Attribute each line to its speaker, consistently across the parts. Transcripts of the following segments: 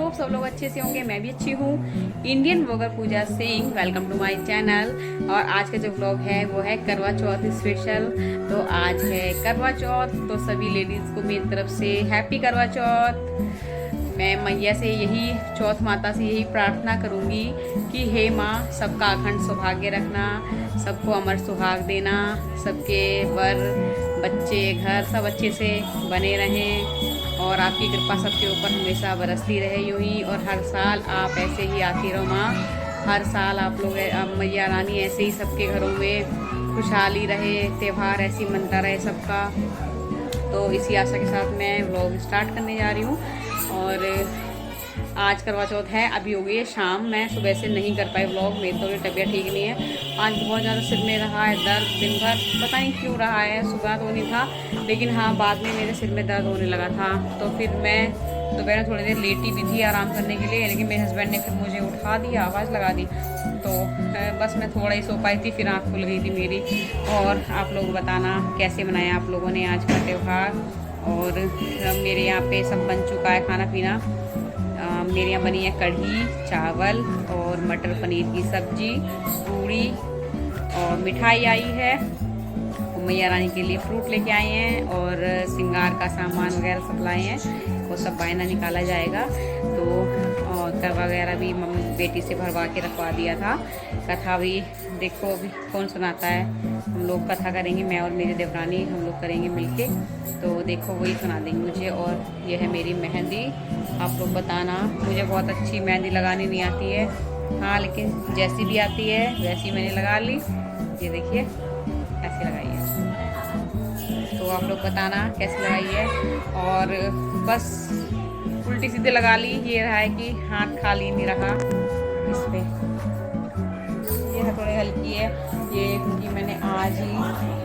Speaker 1: Hope सब लोग अच्छे से होंगे, मैं भी अच्छी हूँ। Indian blogger Puja Singh, welcome to my channel. और आज का जो ब्लॉग है वो है करवा चौथ स्पेशल। तो आज है करवा चौथ, तो सभी लेडीज़ को मेरी तरफ से हैप्पी करवा चौथ। मैं मैया से यही, चौथ माता से यही प्रार्थना करूँगी कि हे माँ, सबका अखंड सौभाग्य रखना, सबको अमर सुहाग देना, सबके वर बच्चे घर सब अच्छे से बने रहें और आपकी कृपा सबके ऊपर हमेशा बरसती रहे यूं ही। और हर साल आप ऐसे ही आती रहो माँ, हर साल आप लोग मैया रानी ऐसे ही सबके घरों में खुशहाली रहे, त्यौहार ऐसी मनता रहे सबका। तो इसी आशा के साथ मैं व्लॉग स्टार्ट करने जा रही हूँ। और आज करवा चौथ है, अभी हो गई है शाम, मैं सुबह से नहीं कर पाई व्लॉग, मेरी तो तबीयत ठीक नहीं है। आज बहुत ज़्यादा सिर में रहा है दर्द दिन भर, पता नहीं क्यों रहा है, सुबह तो नहीं था लेकिन हाँ बाद में मेरे सिर में दर्द होने लगा था। तो फिर मैं दोपहर थोड़ी देर लेटी भी थी आराम करने के लिए, लेकिन मेरे हस्बैंड ने फिर मुझे उठा दिया, आवाज़ लगा दी। तो बस मैं थोड़ा ही सो पाई थी, फिर आँख खुल गई थी मेरी। और आप लोग बताना कैसे मनाया आप लोगों ने आज का त्यौहार। और मेरे यहाँ पे सब बन चुका है खाना पीना। मेरे यहाँ बनी है कढ़ी चावल और मटर पनीर की सब्जी, पूड़ी और मिठाई आई है। मैया रानी के लिए फ्रूट लेके आए हैं और श्रृंगार का सामान वगैरह सब लाए हैं, वो सब बायना निकाला जाएगा। तो कर वगैरह भी मम्मी बेटी से भरवा के रखवा दिया था। कथा भी देखो अभी कौन सुनाता है, हम लोग कथा करेंगे, मैं और मेरी देवरानी हम लोग करेंगे मिलके। तो देखो वही सुना देंगे मुझे। और यह है मेरी मेहंदी, आप लोग बताना, मुझे बहुत अच्छी मेहंदी लगानी नहीं आती है, हाँ लेकिन जैसी भी आती है वैसी मैंने लगा ली। ये देखिए ऐसी लगाई है, तो आप लोग बताना कैसे लगाई है। और बस उल्टी सीधे लगा ली, ये रहा है कि हाथ खाली नहीं रहा इस पे। ये है थोड़ी हल्की है ये, क्योंकि मैंने आज ही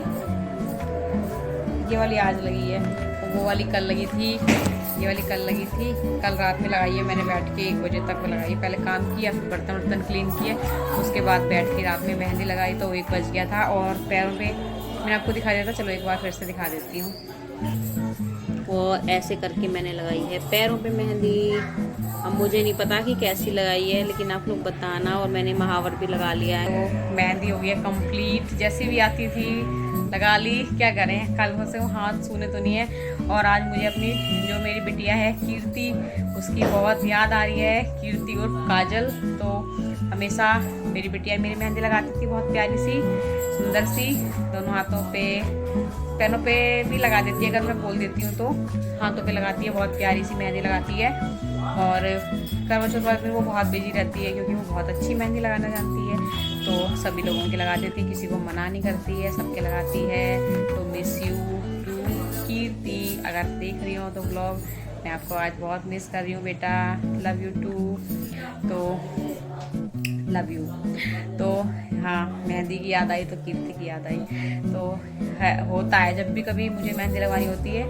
Speaker 1: ये वाली आज लगी है, वो वाली कल लगी थी, ये वाली कल लगी थी, कल रात में लगाई है मैंने, बैठ के 1 बजे तक लगाई। पहले काम किया, फिर बर्तन वर्तन क्लीन किए, उसके बाद बैठ के रात में मेहंदी लगाई, तो 1 बज गया था। और पैरों पे मैंने आपको दिखा दिया था, चलो एक बार फिर से दिखा देती हूँ। और ऐसे करके मैंने लगाई है पैरों पे मेहंदी। अब मुझे नहीं पता कि कैसी लगाई है, लेकिन आप लोग बताना। और मैंने महावर भी लगा लिया है, तो मेहंदी हो गई है कंप्लीट, जैसी भी आती थी लगा ली, क्या करें, कल से वो हाथ सूने तो नहीं है। और आज मुझे अपनी जो मेरी बिटिया है कीर्ति, उसकी बहुत याद आ रही है, कीर्ति और काजल। तो हमेशा मेरी बिटिया मेरी मेहंदी लगाती थी, बहुत प्यारी सी सुंदर सी, दोनों हाथों पे, पैरों पे भी लगा देती है, अगर मैं बोल देती हूँ तो हाथों पे लगाती है, बहुत प्यारी सी मेहंदी लगाती है। और करवा चौथ वाले दिन वो बहुत बिजी रहती है, क्योंकि वो बहुत अच्छी मेहंदी लगाना जानती है, तो सभी लोगों की लगा देती है, किसी को मना नहीं करती है, सबके लगाती है। तो मिस यू टू कीर्ति, अगर देख रही हो तो ब्लॉग, मैं आपको आज बहुत मिस कर रही हूँ बेटा, लव यू टू। तो लव यू। तो हाँ, मेहंदी की याद आई तो कीर्ति की याद आई। तो होता है जब भी कभी मुझे मेहंदी लगानी होती है,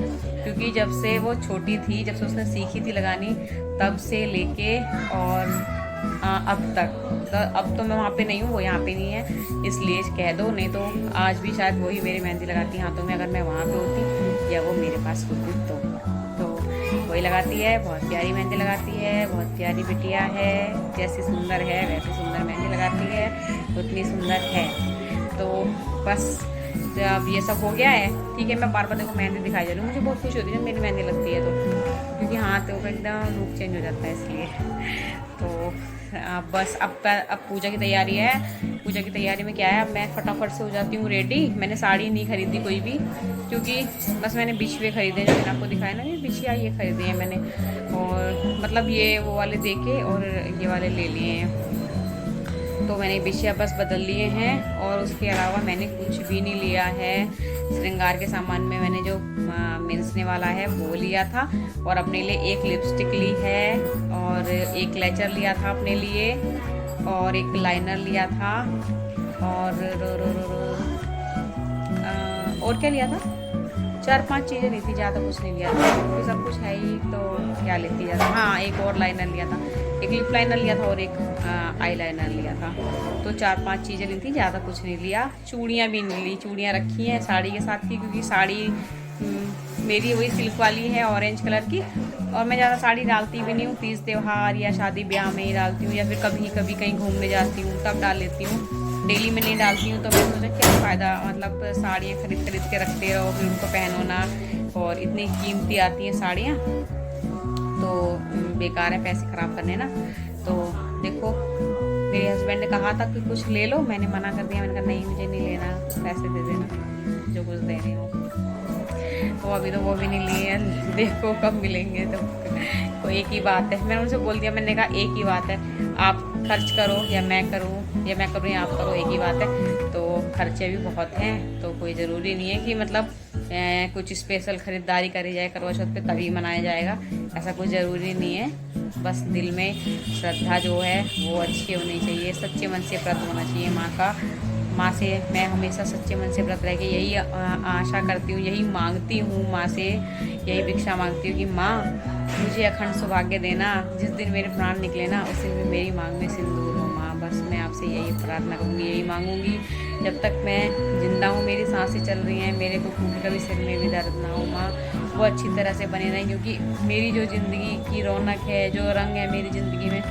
Speaker 1: क्योंकि जब से वो छोटी थी, जब से उसने सीखी थी लगानी, तब से लेके और अब तक, तो अब तो मैं वहाँ पे नहीं हूँ, वो यहाँ पे नहीं है, इसलिए कह दो, नहीं तो आज भी शायद वही मेरी मेहंदी लगाती हाथों में, अगर मैं वहाँ पे होती या वो मेरे पास होती तो वही लगाती है। बहुत प्यारी मेहंदी लगाती है, बहुत प्यारी बिटिया है, जैसी सुंदर है वैसी सुंदर मेहंदी लगाती है, उतनी सुंदर है। तो बस जब ये सब हो गया है, ठीक है, मैं बार बार देखो मेहंदी दिखाई जा रही हूँ, मुझे बहुत खुशी होती है जब मेरी मेहंदी लगती है तो, क्योंकि हाथ तो एकदम लुक चेंज हो जाता है इसलिए। तो बस अब पूजा की तैयारी है। पूजा की तैयारी में क्या है, अब मैं फटाफट से हो जाती हूँ रेडी। मैंने साड़ी नहीं खरीदी कोई भी, क्योंकि बस मैंने बिछुए खरीदे, जो मैंने आपको दिखाया ना, ये बिछिया ये खरीदे हैं मैंने, और मतलब ये वो वाले देके और ये वाले ले लिए हैं। तो मैंने बिछिया बस बदल लिए हैं, और उसके अलावा मैंने कुछ भी नहीं लिया है। श्रृंगार के सामान में मैंने जो मिलने वाला है वो लिया था, और अपने लिए एक लिपस्टिक ली है, और एक लेचर लिया था अपने लिए, और एक लाइनर लिया था, और क्या लिया था, 4-5 चीज़ें ली थी, ज़्यादा कुछ नहीं लिया था, क्योंकि सब कुछ है ही तो क्या लेती ज़्यादा। हाँ, एक और लाइनर लिया था, एक लिप लाइनर लिया था और एक आई लाइनर लिया था। तो 4-5 चीज़ें ली थी, ज़्यादा कुछ नहीं लिया। चूड़ियाँ भी नहीं ली, चूड़ियाँ रखी हैं साड़ी के साथ की, क्योंकि साड़ी मेरी वही सिल्क वाली है ऑरेंज कलर की। और मैं ज़्यादा साड़ी डालती भी नहीं हूँ, तीज त्यौहार या शादी ब्याह में ही डालती हूँ, या फिर कभी कभी कहीं घूमने जाती हूँ तब डाल लेती हूँ। डेली में नहीं डालती हूँ। तो मैं सोचा क्या फ़ायदा, मतलब साड़ियाँ खरीद खरीद के रखते रहो फिर उनको पहनो ना, और इतनी कीमती आती हैं साड़ियाँ, तो बेकार है पैसे ख़राब करने ना। तो देखो मेरे हस्बैंड ने कहा था कि कुछ ले लो, मैंने मना कर दिया। मैंने कहा नहीं मुझे नहीं लेना, पैसे दे देना जो कुछ दे रही हो। तो अभी तो वो भी नहीं लिए हैं, देखो कब मिलेंगे। तो एक ही बात है, मैंने उनसे बोल दिया, मैंने कहा एक ही बात है, आप खर्च करो या मैं करूँ, या मैं करूँ या आप करो, एक ही बात है। तो खर्चे भी बहुत हैं, तो कोई ज़रूरी नहीं है कि मतलब कुछ स्पेशल ख़रीदारी करी जाए करवा चौथ पे तभी मनाया जाएगा, ऐसा कुछ ज़रूरी नहीं है। बस दिल में श्रद्धा जो है वो अच्छी होनी चाहिए, सच्चे मन से व्रत होना चाहिए माँ का। माँ से मैं हमेशा सच्चे मन से व्रत रह के यही आशा करती हूँ, यही मांगती हूँ माँ से, यही भिक्षा मांगती हूँ कि माँ मुझे अखंड सौभाग्य देना, जिस दिन मेरे प्राण निकले ना उस दिन मेरी मांग में सिंदूर हो माँ। बस मैं आपसे यही प्रार्थना करूँगी, यही मांगूंगी। जब तक मैं जिंदा हूँ, मेरी सांसें चल रही हैं, मेरे को कभी सिर में भी दर्द ना हो माँ, वो अच्छी तरह से बने रहें। क्योंकि मेरी जो ज़िंदगी की रौनक है, जो रंग है मेरी ज़िंदगी में,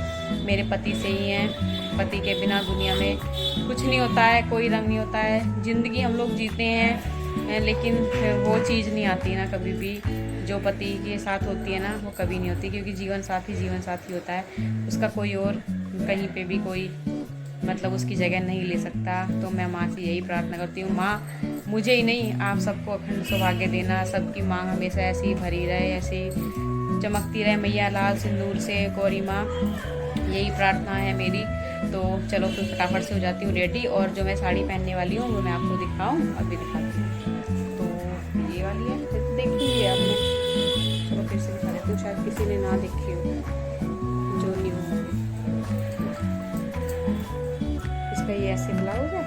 Speaker 1: मेरे पति से ही है। पति के बिना दुनिया में कुछ नहीं होता है, कोई रंग नहीं होता है। ज़िंदगी हम लोग जीते हैं लेकिन वो चीज़ नहीं आती ना कभी भी, जो पति के साथ होती है ना वो कभी नहीं होती। क्योंकि जीवन साथी होता है, उसका कोई और कहीं पे भी कोई मतलब उसकी जगह नहीं ले सकता। तो मैं माँ से यही प्रार्थना करती हूँ, माँ मुझे ही नहीं आप सबको अखंड सौभाग्य देना, सबकी मांग हमेशा ऐसी ही भरी रहे, ऐसी चमकती रहे मैया लाल सिंदूर से गौरी माँ, यही प्रार्थना है मेरी। तो चलो फिर फटाफट से हो जाती हूँ रेडी, और जो मैं साड़ी पहनने वाली हूँ वो मैं आपको दिखाऊँ, अभी दिखाती हूँ। तो ये वाली है, फिर तो देखी हुई है आपने, चलो फिर से दिखा देती हूँ, शायद किसी ने ना देखी हो जो न्यू हो। इसका ये ऐसे ब्लाउज है,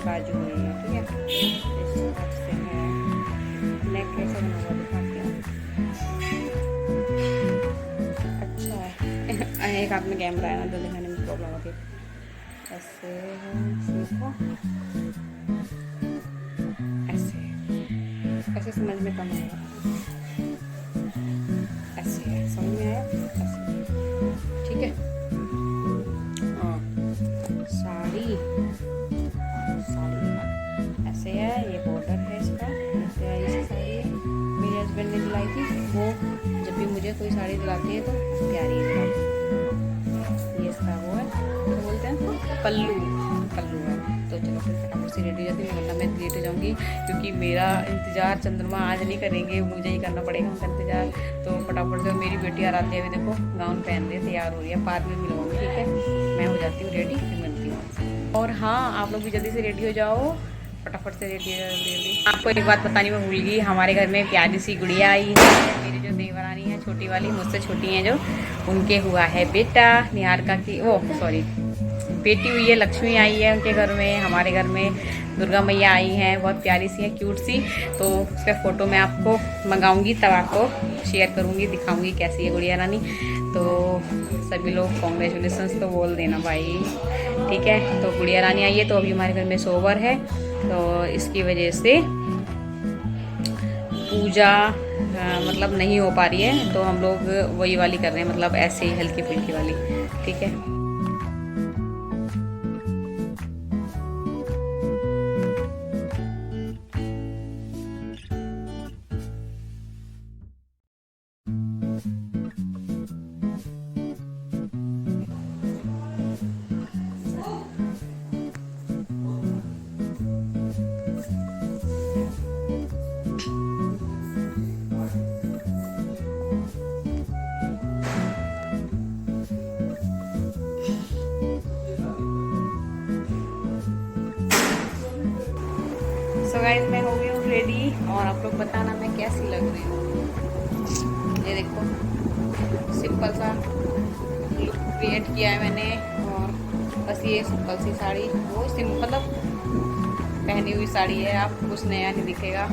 Speaker 1: बाजू में है, ठीक है, इस हिसाब से है। नेक कैसा बना हुआ दिखाती हूँ। अच्छा है एक हाथ में कैमरा है ना, तो दिखाने में प्रॉब्लम होती है। ऐसे है, सीखो ऐसे, ऐसे समझ में कम आएगा, ऐसे है, समझ में आया ऐसे, ठीक है। हाँ साड़ी ऐसे है, ये बॉर्डर है इसका, प्यारी सी साड़ी है, मेरे हस्बैंड ने दिलाई थी। वो जब भी मुझे कोई साड़ी दिलाती है तो प्यारी दिलाती है। ये इसका वो है, तो बोलते हैं पल्लू है। तो चलो फिर फटाफट से रेडी हो जाती हूँ, वरना मैं लेट हो जाऊँगी। क्योंकि मेरा इंतज़ार चंद्रमा आज नहीं करेंगे, मुझे ही करना पड़ेगा उनका इंतज़ार। तो फटाफट से मेरी बेटी आ रही है, अभी देखो गाउन पहन रही है, तैयार हो रही है, पार्क में मिलूँगी, ठीक है। मैं हो जाती हूँ रेडी, फिर मिलती हूँ। और हाँ आप लोग भी जल्दी से रेडी हो जाओ, फटाफट से रेडी हो जल्दी। आपको एक बात बतानी मैं भूल गई, हमारे घर में प्यारी सी गुड़िया आई है। मेरी जो देवरानी है छोटी वाली, मुझसे छोटी हैं जो, उनके हुआ है बेटा निहारिका की, वो सॉरी बेटी हुई है, लक्ष्मी आई है उनके घर में। हमारे घर में दुर्गा मैया आई हैं, बहुत प्यारी सी है, क्यूट सी। तो उसका फ़ोटो मैं आपको मंगाऊंगी, तब आपको शेयर करूंगी, दिखाऊंगी कैसी है गुड़िया रानी। तो सभी लोग कॉन्ग्रेचुलेसन्स तो बोल देना भाई, ठीक है। तो गुड़िया रानी आई है, तो अभी हमारे घर में सोवर है, तो इसकी वजह से पूजा मतलब नहीं हो पा रही है। तो हम लोग वही वाली कर रहे हैं, मतलब ऐसे ही हल्की फुल्की वाली, ठीक है। सो गाइस मैं हो गई हूँ रेडी, और आप लोग बताना मैं कैसी लग रही हूँ। ये देखो सिंपल सा लुक क्रिएट किया है मैंने, और बस ये सिंपल सी साड़ी, वो मतलब पहनी हुई साड़ी है, आपको कुछ नया नहीं दिखेगा।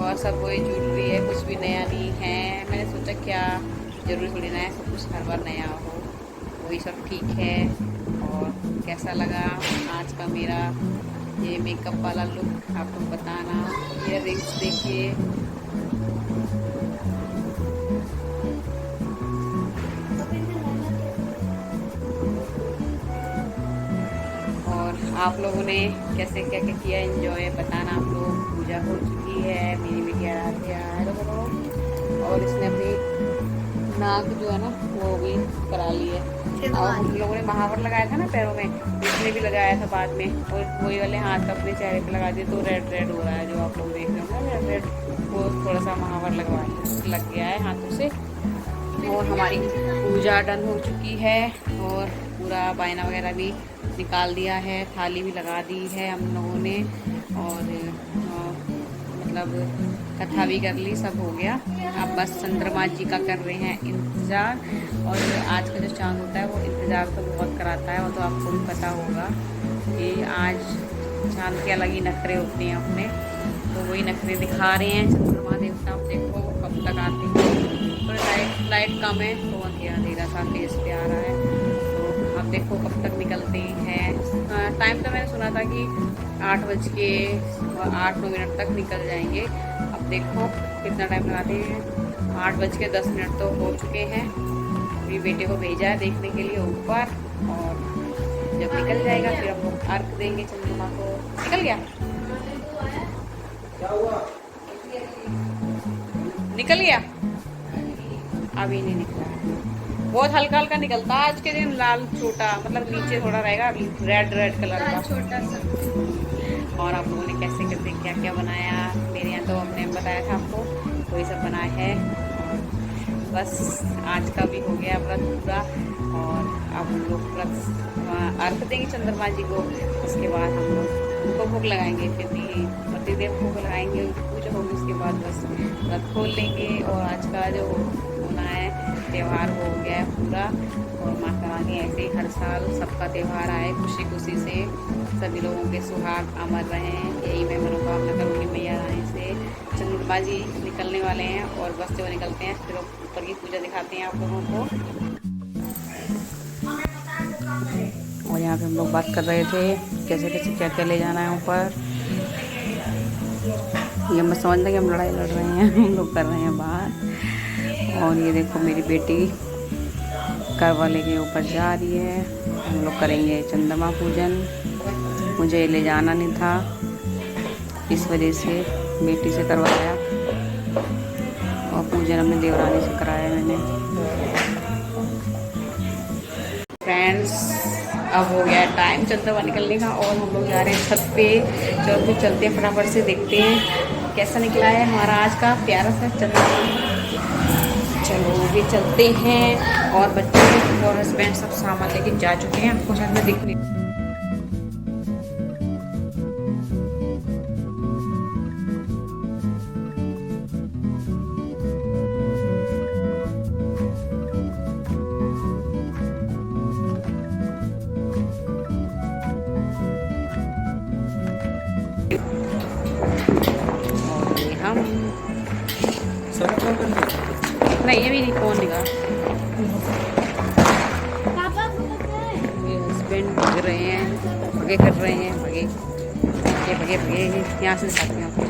Speaker 1: और सब वही ज्वेलरी है, कुछ भी नया नहीं है। मैंने सोचा क्या जरूरी थोड़ी ना है सब कुछ हर बार नया हो, वही सब ठीक है। और कैसा लगा आज का मेरा ये मेकअप वाला लुक, आप लोग बताना। इयर रिंग्स देखिए, और आप लोगों ने कैसे क्या क्या किया एंजॉय बताना आप लोग। पूजा हो चुकी है, मेरी बेटी आराध्या हेलो बोलो, और इसने अपनी नाक जो है ना वो भी करा ली है। और हम लोगों ने महावर लगाया था ना पैरों में, इसने भी लगाया था बाद में, और वही वाले हाथ अपने चेहरे पे लगा दिए तो रेड रेड हो रहा है जो आप लोग देख रहे हो ना रेड रेड, वो थोड़ा सा महावर लग गया है हाथों से। और हमारी पूजा डन हो चुकी है और पूरा बायना वगैरह भी निकाल दिया है, थाली भी लगा दी है हम लोगों ने, और मतलब कथा भी कर ली, सब हो गया। अब बस चंद्रमा जी का कर रहे हैं इंतज़ार। और आज का जो चांद होता है वो इंतज़ार तो बहुत कराता है, वो तो आपको भी पता होगा कि आज चांद के अलग ही नखरे होते हैं अपने, तो वही नखरे दिखा रहे हैं चंद्रमा देवता। आप देखो कब तक आते हैं, तो लाइट कम है तो अंधेरा सा फेस पे आ रहा है, तो आप देखो कब तक निकलते हैं। टाइम तो मैंने सुना था कि 8:09 तक निकल जाएंगे। अब देखो कितना टाइम लगाते हैं, 8:10 तो हो चुके हैं। मेरी बेटे को भेजा है देखने के लिए ऊपर, और जब निकल जाएगा फिर हम लोग अर्घ देंगे चंद्रमा को। निकल गया, निकल गया, अभी नहीं निकला है, बहुत हल्का हल्का निकलता है आज के दिन। लाल छोटा मतलब नीचे थोड़ा रहेगा रेड रेड कलर का छोटा सा। और आप लोगों ने कैसे कैसे क्या क्या बनाया, मेरे यहाँ तो हमने बताया था आपको, वही सब बनाया है। और बस आज का भी हो गया व्रत पूरा, और अब हम लोग व्रत अर्घ देंगे चंद्रमा जी को। उसके बाद हम लोग उनको भोग लगाएंगे, फिर भी पतिदेव भोग लगाएंगे, उनकी पूजा होगी, उसके बाद बस व्रत खोल लेंगे। और आज का जो होना है त्यौहार हो गया है पूरा। और माता रानी ऐसे ही हर साल सबका त्यौहार आए खुशी खुशी से, सभी लोगों के सुहाग अमर रहें, यही मैं मनोकामना करूँगी मैया रानी से। चंद्रमा जी निकलने वाले हैं और बस जब निकलते हैं फिर ऊपर की पूजा दिखाते हैं आप लोगों को। और यहाँ पे हम लोग बात कर रहे थे कैसे कैसे क्या क्या ले जाना है ऊपर। ये मैं समझना कि हम लड़ाई लड़ रहे हैं, हम लोग कर रहे हैं बाहर। और ये देखो मेरी बेटी करवाले के ऊपर जा रही है, हम लोग करेंगे चंद्रमा पूजन। मुझे ले जाना नहीं था, इस वजह से बेटी से करवाया, और पूजन अपने देवरानी से कराया मैंने। फ्रेंड्स अब हो गया टाइम चंद्रमा निकलने का, और हम लोग जा रहे हैं छत पे। चलो फिर चलते हैं, फटाफट से देखते हैं कैसा निकला है हमारा आज का प्यारा सा चंद्रमा। चलो भी चलते हैं। और बच्चे और हस्बैंड सब सामान लेके जा चुके हैं, आपको शायद मैं दिख नहीं। हम नहीं, ये भी नहीं, कौन निकाल। हस्बैंड भाग रहे हैं, भगे कर रहे हैं, भगे भगे भगे भगे, यहाँ से दिखाते हैं आपको।